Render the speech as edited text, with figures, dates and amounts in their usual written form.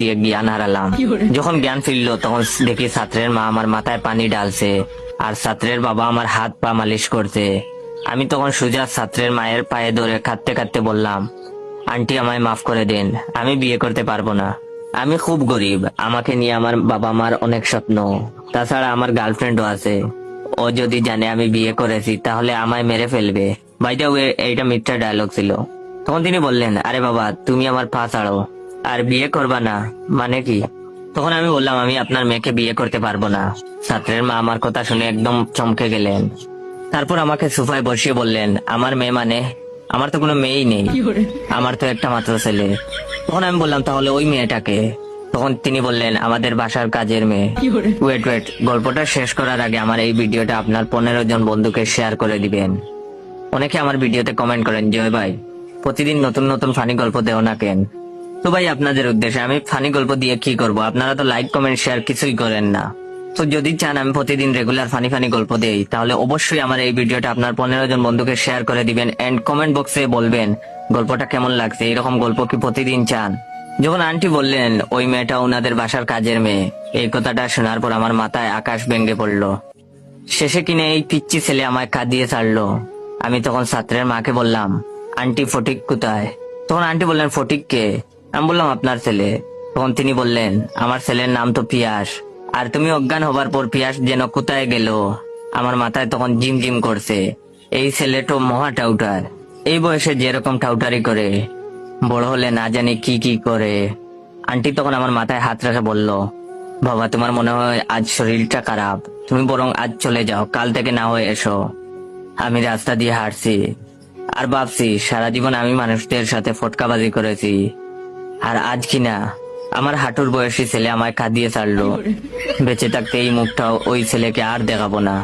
দিয়ে জ্ঞান হারালাম। যখন জ্ঞান ফিরলো তখন দেখি ছাত্রের মা আমার মাথায় পানি ঢালছে আর ছাত্রের বাবা আমার হাত পা মালিশ করছে। আমি তখন সোজা ছাত্রের মায়ের পায়ে ধরে কাঁদতে কাঁদতে বললাম, আন্টি আমায় মাফ করে দিন, আমি বিয়ে করতে পারবো না। আমি খুব গরিব, আমাকে নিয়ে আমার বাবা মার অনেক স্বপ্ন, তাছাড়া আমার গার্লফ্রেন্ডও আছে। ও যদি জানে আমি বিয়ে করেছি তাহলে আমায় মেরে ফেলবে। বাই দ্য ওয়ে, এইটা মিথ্যা ডায়লগ ছিল। তখন তিনি বললেন, আরে বাবা তুমি আমার পা ছাড়ো, আর বিয়ে করবা না মানে কি? তখন আমি বললাম, আমি আপনার মেয়েকে বিয়ে করতে পারবো না। ছাত্রের মা আমার কথা শুনে একদম চমকে গেলেন। তারপর আমাকে সোফায় বসিয়ে বললেন, আমার মেয়ে মানে? আমার তো কোনো মেয়েই নেই, আমার তো একটা মাত্র ছেলে। তখন আমি বললাম, তাহলে ওই মেয়েটাকে? তখন তিনি বললেন, আমাদের বাসার কাজের মেয়ে। ওয়েট ওয়েট, গল্পটা শেষ করার আগে আমার এই ভিডিওটা আপনার 15 জন বন্ধুকে শেয়ার করে দিবেন। অনেকে আমার ভিডিওতে কমেন্ট করেন, জয় ভাই প্রতিদিন নতুন নতুন ফানি গল্প দেও না কেন? তো ভাই আপনাদের উদ্দেশ্যে আমি ফানি গল্প দিয়ে কি করব? আপনারা তো লাইক কমেন্ট শেয়ার কিছুই করেন না। তো যদি চান আমি প্রতিদিন রেগুলার ফানি ফানি গল্প দেই, তাহলে অবশ্যই আমার এই ভিডিওটা আপনার 15 জন বন্ধুকে শেয়ার করে দিবেন এন্ড কমেন্ট বক্সে বলবেন গল্পটা কেমন লাগছে। এরকম গল্প কি প্রতিদিন চান? যখন আন্টি বললেন ওই মেয়েটা ওনাদের বাসার কাজের মেয়ে, এই কথাটা শোনার পর আমার মাথায় আকাশ ভেঙে পড়লো। শেষে কিনে এই পিচ্চি ছেলে আমায় কাঁদিয়ে ছাড়লো। আমি তখন ছাত্রের মাকে বললাম, আন্টি ফটিক কোথায়? তখন আন্টি বললেন, ফটিক কে? আমি বললাম, আপনার ছেলে। তখন তিনি বললেন, আমার ছেলের নাম তো পিয়াস, আর তুমি অজ্ঞান হবার পর পিয়াস যেন কোথায় গেল। আমার মাথায় তখন জিম জিম করছে। এই ছেলেটা মহা টাউটার, এই বয়সে যেরকম টাউটারি করে, বড় হলে না জানি কি কি করে। আন্টি তখন আমার মাথায় হাত রেখে বলল, বাবা তোমার মনে হয় আজ শরীরটা খারাপ, তুমি বরং আজ চলে যাও, কাল থেকে না হয়ে এসো। আমি রাস্তা দিয়ে হাঁটছি আর ভাবছি, সারা জীবন আমি মানুষদের সাথে ফটকাবাজি করেছি, আর আজ কিনা আমার হাঁটুর বয়সী ছেলে আমায় কাঁদিয়ে ছাড়লো। বেঁচে থাকতে এই মুখটাও ওই ছেলেকে আর দেখাবো না।